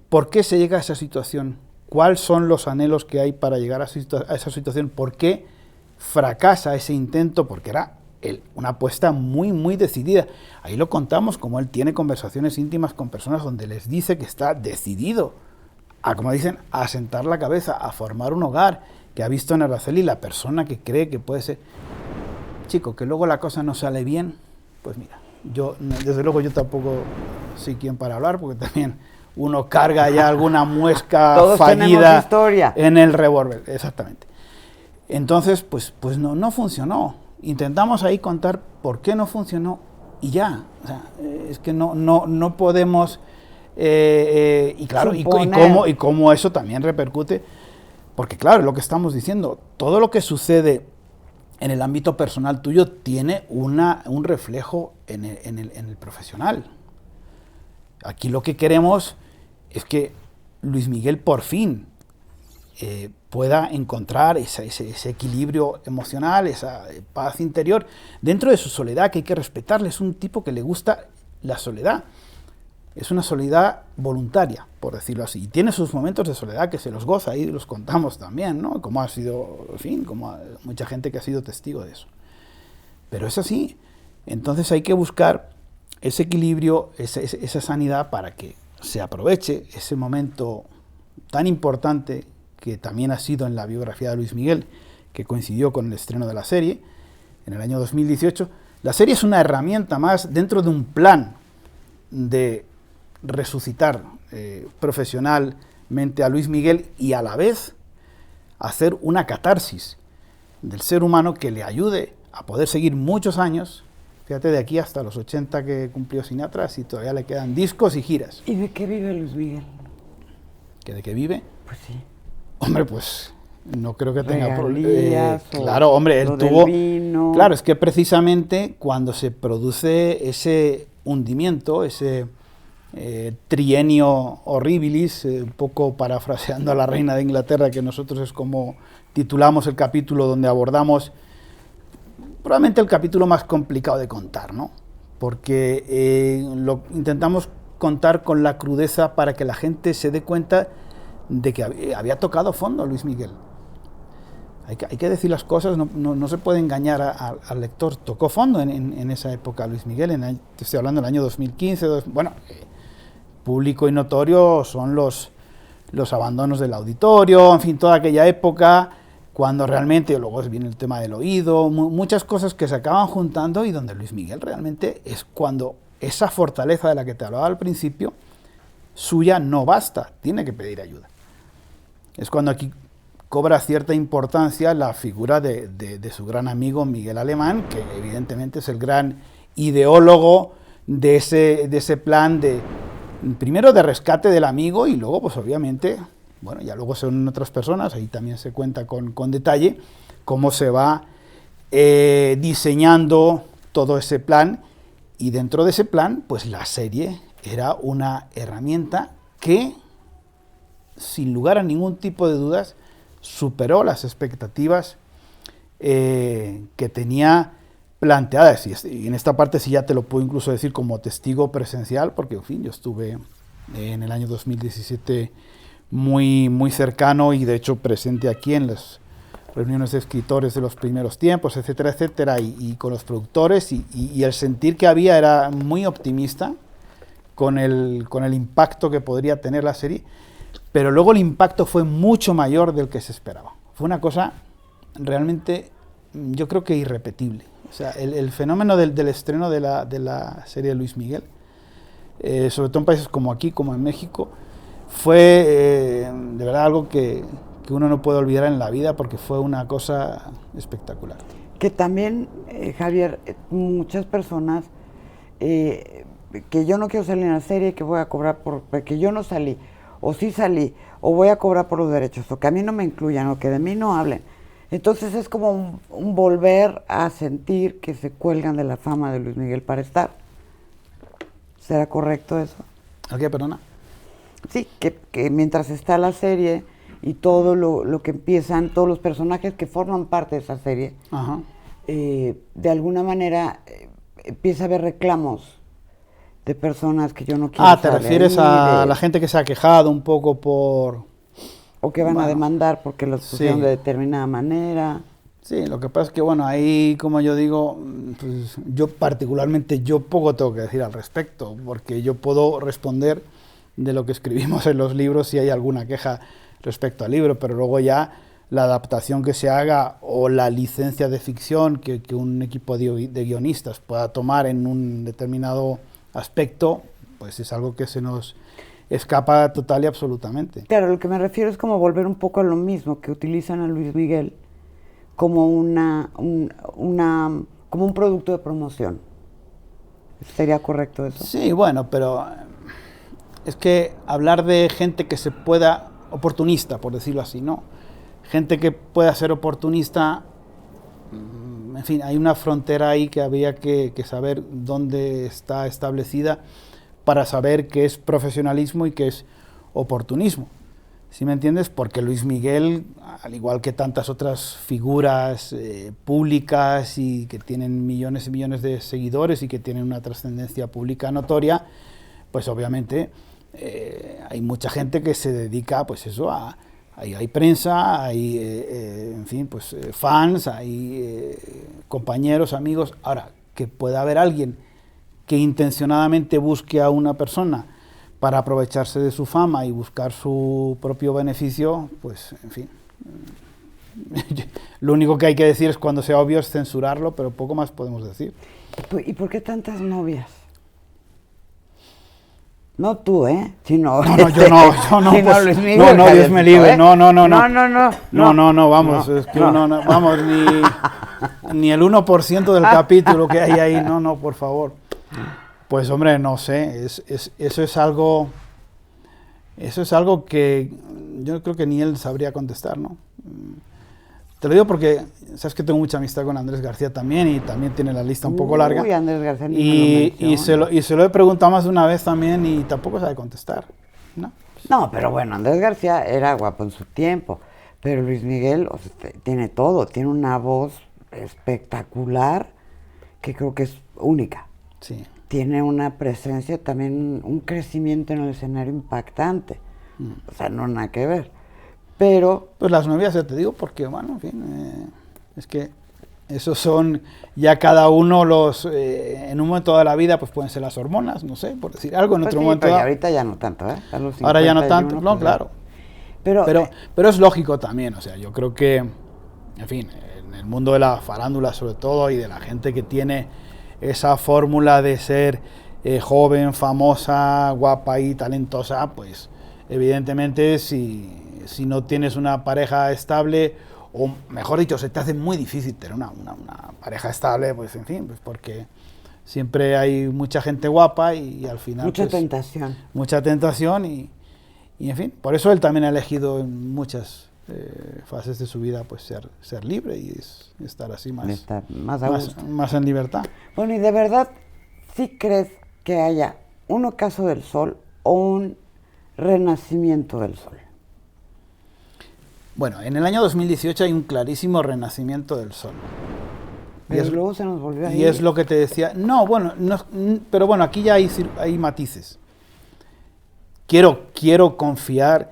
por qué se llega a esa situación, cuáles son los anhelos que hay para llegar a esa situación, por qué fracasa ese intento, porque era una apuesta muy, muy decidida. Ahí lo contamos, como él tiene conversaciones íntimas con personas donde les dice que está decidido a, como dicen, a asentar la cabeza, a formar un hogar, que ha visto en Araceli la persona que cree que puede ser. Chico, que luego la cosa no sale bien, pues mira, desde luego yo tampoco soy quien para hablar, porque también uno carga ya alguna muesca Todos fallida historia en el revólver, exactamente. Entonces, pues no funcionó. Intentamos ahí contar por qué no funcionó y ya. O sea, es que no podemos, y claro, y cómo eso también repercute, porque claro, lo que estamos diciendo, todo lo que sucede en el ámbito personal tuyo tiene un reflejo en el profesional. Aquí lo que queremos es que Luis Miguel por fin pueda encontrar ese equilibrio emocional, esa paz interior dentro de su soledad, que hay que respetarle. Es un tipo que le gusta la soledad. Es una soledad voluntaria, por decirlo así. Y tiene sus momentos de soledad que se los goza, ahí los contamos también, ¿no? Como ha sido, en fin, como mucha gente que ha sido testigo de eso. Pero es así. Entonces hay que buscar ese equilibrio, esa sanidad, para que se aproveche ese momento tan importante que también ha sido en la biografía de Luis Miguel, que coincidió con el estreno de la serie en el año 2018. La serie es una herramienta más dentro de un plan de resucitar profesionalmente a Luis Miguel y a la vez hacer una catarsis del ser humano que le ayude a poder seguir muchos años, fíjate, de aquí hasta los 80 que cumplió Sinatra, y todavía le quedan discos y giras. ¿Y de qué vive Luis Miguel? ¿Que de qué vive? Pues sí. Hombre, pues no creo que tenga problemas. Claro, hombre, él tuvo... Vino. Claro, es que precisamente cuando se produce ese hundimiento, ese trienio horribilis, un poco parafraseando a la reina de Inglaterra, que nosotros es como titulamos el capítulo donde abordamos probablemente el capítulo más complicado de contar, ¿no? Porque lo intentamos contar con la crudeza para que la gente se dé cuenta de que había tocado fondo Luis Miguel. Hay que decir las cosas, no se puede engañar al lector. Tocó fondo en esa época Luis Miguel, te estoy hablando del año 2015, público y notorio son los abandonos del auditorio, en fin, toda aquella época, cuando realmente, luego viene el tema del oído, muchas cosas que se acaban juntando y donde Luis Miguel realmente es cuando esa fortaleza de la que te hablaba al principio, suya no basta, tiene que pedir ayuda. Es cuando aquí cobra cierta importancia la figura de su gran amigo Miguel Alemán, que evidentemente es el gran ideólogo de ese plan primero de rescate del amigo y luego, pues obviamente, bueno, ya luego son otras personas, ahí también se cuenta con detalle cómo se va diseñando todo ese plan, y dentro de ese plan, pues la serie era una herramienta que, sin lugar a ningún tipo de dudas, superó las expectativas que tenía planteadas, y en esta parte sí ya te lo puedo incluso decir como testigo presencial, porque en fin, yo estuve en el año 2017 muy, muy cercano y de hecho presente aquí en las reuniones de escritores de los primeros tiempos, etcétera, etcétera, y con los productores, y el sentir que había era muy optimista con el impacto que podría tener la serie, pero luego el impacto fue mucho mayor del que se esperaba. Fue una cosa realmente, yo creo que irrepetible. O sea, el fenómeno del estreno de la serie de Luis Miguel, sobre todo en países como aquí, como en México, fue de verdad algo que uno no puede olvidar en la vida, porque fue una cosa espectacular. Que también, Javier, muchas personas, que yo no quiero salir en la serie, que voy a cobrar porque yo no salí, o sí salí, o voy a cobrar por los derechos, o que a mí no me incluyan, o que de mí no hablen. Entonces es como un volver a sentir que se cuelgan de la fama de Luis Miguel para estar. ¿Será correcto eso? ¿A qué, perdona? Sí, que mientras está la serie y todo lo que empiezan, todos los personajes que forman parte de esa serie, Ajá. De alguna manera empieza a haber reclamos de personas que yo no quiero. ¿Te refieres a la gente que se ha quejado un poco por... O que van a demandar porque los pusieron de determinada manera? Sí, lo que pasa es que, bueno, ahí, como yo digo, pues yo particularmente, yo poco tengo que decir al respecto, porque yo puedo responder de lo que escribimos en los libros si hay alguna queja respecto al libro, pero luego ya la adaptación que se haga o la licencia de ficción que un equipo de guionistas pueda tomar en un determinado aspecto, pues es algo que se nos escapa total y absolutamente. Claro, lo que me refiero es como volver un poco a lo mismo, que utilizan a Luis Miguel como como un producto de promoción. ¿Sería correcto eso? Sí, bueno, pero es que hablar de gente que se pueda, oportunista, por decirlo así, ¿no? Gente que pueda ser oportunista, en fin, hay una frontera ahí que habría que saber dónde está establecida para saber qué es profesionalismo y qué es oportunismo. ¿Sí me entiendes? Porque Luis Miguel, al igual que tantas otras figuras públicas y que tienen millones y millones de seguidores y que tienen una trascendencia pública notoria, pues obviamente hay mucha gente que se dedica, pues eso, hay prensa, hay, en fin, pues fans, hay compañeros, amigos. Ahora, que pueda haber alguien que intencionadamente busque a una persona para aprovecharse de su fama y buscar su propio beneficio, pues, en fin. Lo único que hay que decir es, cuando sea obvio, es censurarlo, pero poco más podemos decir. ¿Y por qué tantas novias? No tú, sino... No, yo no, sino pues, Luis Miguel, no, Dios me libre, no, vamos, no, es que no, vamos, ni el 1% del capítulo que hay ahí, no, por favor. Pues hombre, no sé, eso es algo que yo creo que ni él sabría contestar, ¿no? Te lo digo porque sabes que tengo mucha amistad con Andrés García también, y también tiene la lista un poco larga. Uy, Andrés García y se lo he preguntado más de una vez también y tampoco sabe contestar, ¿no? No, pero bueno, Andrés García era guapo en su tiempo, pero Luis Miguel, o sea, tiene todo, tiene una voz espectacular que creo que es única. Sí. Tiene una presencia también, un crecimiento en el escenario impactante. O sea, no nada que ver. Pero... Pues las novias, ya te digo, porque, bueno, en fin, es que esos son ya cada uno en un momento de la vida, pues pueden ser las hormonas, no sé, por decir algo, en pues otro sí, momento pero ahorita ya no tanto, ¿eh? Ahora ya no tanto, no, claro. Pero es lógico también, o sea, yo creo que, en fin, en el mundo de la farándula sobre todo, y de la gente que tiene esa fórmula de ser joven, famosa, guapa y talentosa, pues evidentemente si no tienes una pareja estable, o mejor dicho, se te hace muy difícil tener una pareja estable, pues en fin, pues porque siempre hay mucha gente guapa y al final... Mucha tentación. Mucha tentación Y en fin, por eso él también ha elegido en muchas fases de su vida pues ser libre y estar así más en libertad. Bueno, y de verdad, ¿sí crees que haya un ocaso del sol o un renacimiento del sol? Bueno, en el año 2018 hay un clarísimo renacimiento del sol. Pero luego se nos volvió a ir. Y es lo que te decía. No, bueno, pero bueno, aquí ya hay matices. Quiero confiar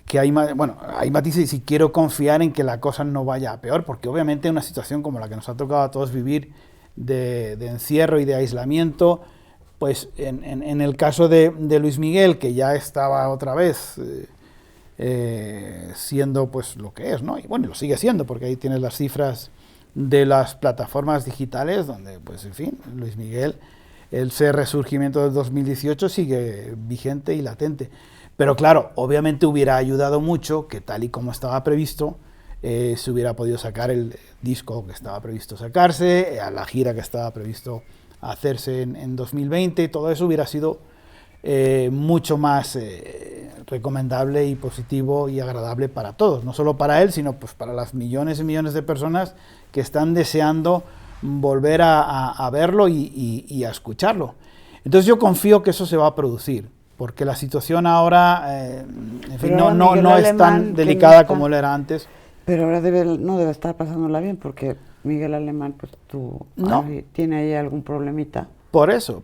que hay matices y quiero confiar en que la cosa no vaya a peor, porque obviamente una situación como la que nos ha tocado a todos vivir de encierro y de aislamiento, pues en el caso de Luis Miguel, que ya estaba otra vez siendo pues lo que es, ¿no? Y bueno, lo sigue siendo, porque ahí tienes las cifras de las plataformas digitales, donde pues en fin, Luis Miguel, ese resurgimiento del 2018 sigue vigente y latente. Pero claro, obviamente hubiera ayudado mucho que tal y como estaba previsto, se hubiera podido sacar el disco que estaba previsto sacarse, a la gira que estaba previsto hacerse en 2020, todo eso hubiera sido mucho más recomendable y positivo y agradable para todos, no solo para él, sino pues para las millones y millones de personas que están deseando volver a verlo y a escucharlo. Entonces yo confío que eso se va a producir, porque la situación ahora en fin, no es tan delicada como lo era antes. Pero ahora no debe estar pasándola bien, porque Miguel Alemán, pues tiene ahí algún problemita. Por eso,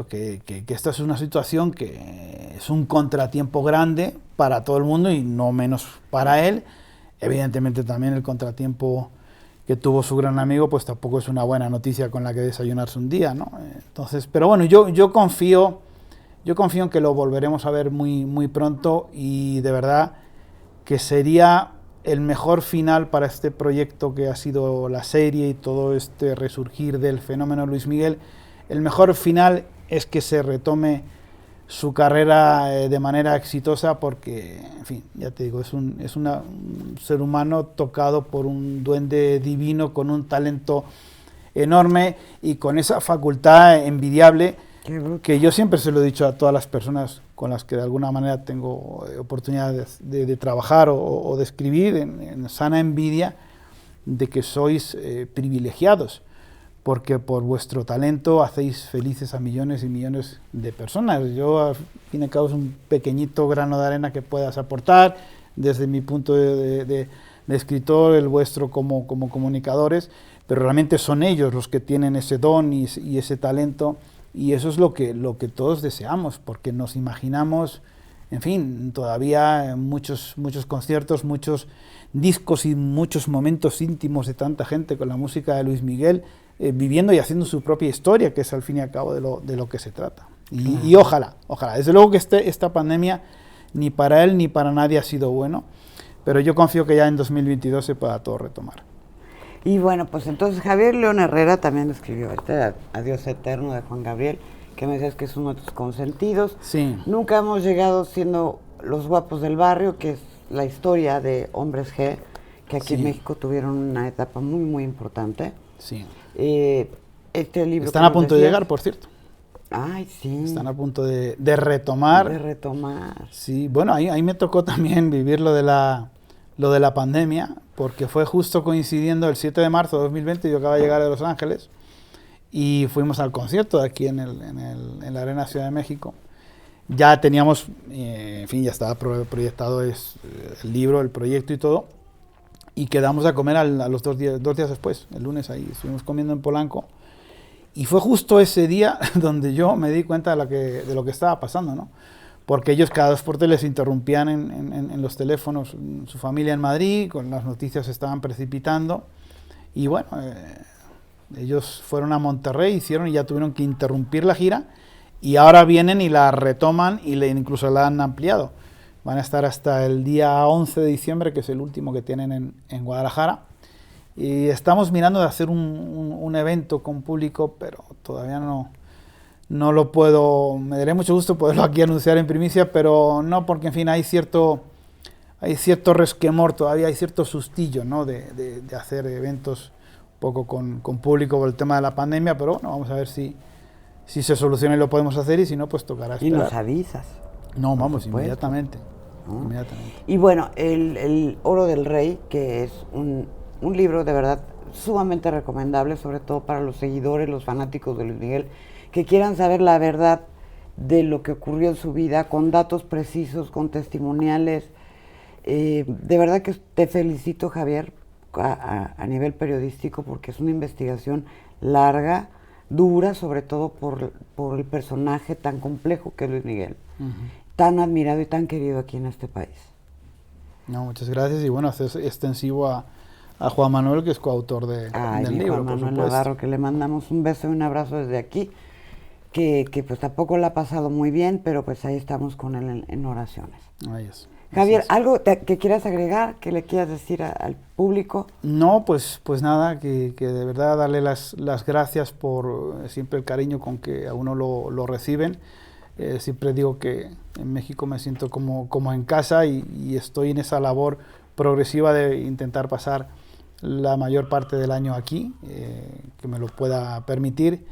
que esta es una situación que es un contratiempo grande para todo el mundo y no menos para él. Evidentemente también el contratiempo que tuvo su gran amigo, pues tampoco es una buena noticia con la que desayunarse un día, ¿no? Entonces, pero bueno, yo confío en que lo volveremos a ver muy, muy pronto, y de verdad que sería el mejor final para este proyecto que ha sido la serie y todo este resurgir del fenómeno Luis Miguel. El mejor final es que se retome su carrera de manera exitosa, porque, en fin, ya te digo, es un ser humano tocado por un duende divino, con un talento enorme y con esa facultad envidiable que yo siempre se lo he dicho a todas las personas con las que de alguna manera tengo oportunidad de trabajar o de escribir, en sana envidia de que sois privilegiados, porque por vuestro talento hacéis felices a millones y millones de personas. Yo, al fin y al cabo, es un pequeñito grano de arena que puedas aportar desde mi punto de escritor, el vuestro como comunicadores, pero realmente son ellos los que tienen ese don y ese talento, y eso es lo que todos deseamos, porque nos imaginamos, en fin, todavía muchos conciertos, muchos discos y muchos momentos íntimos de tanta gente con la música de Luis Miguel, viviendo y haciendo su propia historia, que es al fin y al cabo de lo que se trata. Y ojalá, desde luego que esta pandemia ni para él ni para nadie ha sido bueno, pero yo confío que ya en 2022 se pueda todo retomar. Y bueno, pues entonces Javier León Herrera también escribió Adiós Eterno de Juan Gabriel, que me decías que es uno de tus consentidos. Sí. Nunca hemos llegado siendo Los Guapos del Barrio, que es la historia de Hombres G, que aquí en México tuvieron una etapa muy, muy importante. Sí. Este libro están a punto de llegar, por cierto. Ay, sí. Están a punto de retomar. De retomar. Sí, bueno, ahí me tocó también vivir lo de la pandemia, porque fue justo coincidiendo el 7 de marzo de 2020, yo acababa de llegar de Los Ángeles, y fuimos al concierto de aquí en la Arena Ciudad de México. Ya teníamos, en fin, ya estaba proyectado el libro, el proyecto y todo, y quedamos a comer a los 2 días después, el lunes ahí, estuvimos comiendo en Polanco, y fue justo ese día donde yo me di cuenta de lo que estaba pasando, ¿no? Porque ellos cada 2 por 3 les interrumpían en los teléfonos, su familia en Madrid, con las noticias se estaban precipitando, y bueno, ellos fueron a Monterrey, y ya tuvieron que interrumpir la gira, y ahora vienen y la retoman y incluso la han ampliado. Van a estar hasta el día 11 de diciembre, que es el último que tienen en Guadalajara, y estamos mirando de hacer un evento con público, pero todavía no lo puedo, me daría mucho gusto poderlo aquí anunciar en primicia, pero no, porque en fin hay cierto resquemor todavía, hay cierto sustillo, ¿no? de hacer eventos un poco con público por el tema de la pandemia, pero bueno, vamos a ver si se soluciona y lo podemos hacer, y si no, pues tocará esperar. Y nos avisas. No, vamos, inmediatamente. ¿no? Inmediatamente. Y bueno, el Oro del Rey, que es un libro de verdad sumamente recomendable, sobre todo para los seguidores, los fanáticos de Luis Miguel, que quieran saber la verdad de lo que ocurrió en su vida, con datos precisos, con testimoniales. De verdad que te felicito, Javier, a nivel periodístico, porque es una investigación larga, dura, sobre todo por el personaje tan complejo que es Luis Miguel, tan admirado y tan querido aquí en este país. No, muchas gracias, y bueno, es extensivo a Juan Manuel, que es coautor del libro, Juan Manuel por supuesto. Navarro, que le mandamos un beso y un abrazo desde aquí, que pues tampoco la ha pasado muy bien, pero pues ahí estamos con él en oraciones. Ahí es. Javier, ¿algo que quieras agregar, que le quieras decir al público? No, pues nada, que de verdad darle las gracias por siempre el cariño con que a uno lo reciben. Siempre digo que en México me siento como en casa, y estoy en esa labor progresiva de intentar pasar la mayor parte del año aquí, que me lo pueda permitir,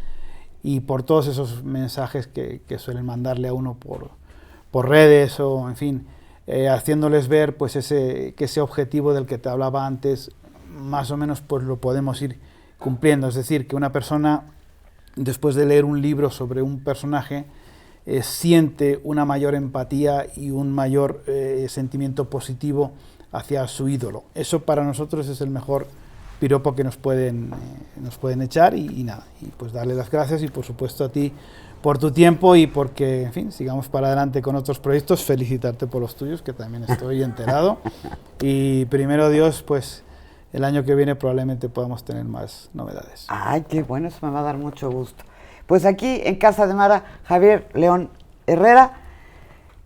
y por todos esos mensajes que suelen mandarle a uno por redes, o en fin, haciéndoles ver pues que ese objetivo del que te hablaba antes, más o menos pues lo podemos ir cumpliendo. Es decir, que una persona, después de leer un libro sobre un personaje, siente una mayor empatía y un mayor sentimiento positivo hacia su ídolo. Eso para nosotros es el mejor piropo que nos pueden echar, y nada, y pues darle las gracias, y por supuesto a ti por tu tiempo, y porque, en fin, sigamos para adelante con otros proyectos. Felicitarte por los tuyos, que también estoy enterado, y primero Dios, pues el año que viene probablemente podamos tener más novedades. Ay, qué bueno, eso me va a dar mucho gusto. Pues aquí en Casa de Mara, Javier León Herrera,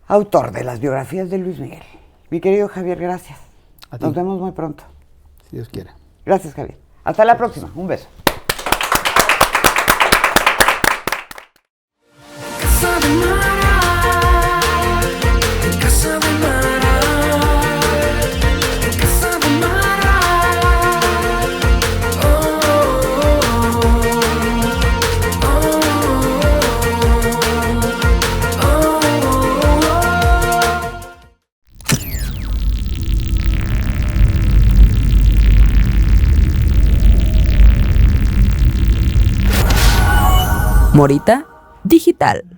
autor de las biografías de Luis Miguel. Mi querido Javier, gracias. A ti. Nos vemos muy pronto. Si Dios quiere. Gracias, Javier. Hasta la próxima. Un beso. Casa de Mara, Casa de Mara, Casa de Mara. Morita Digital.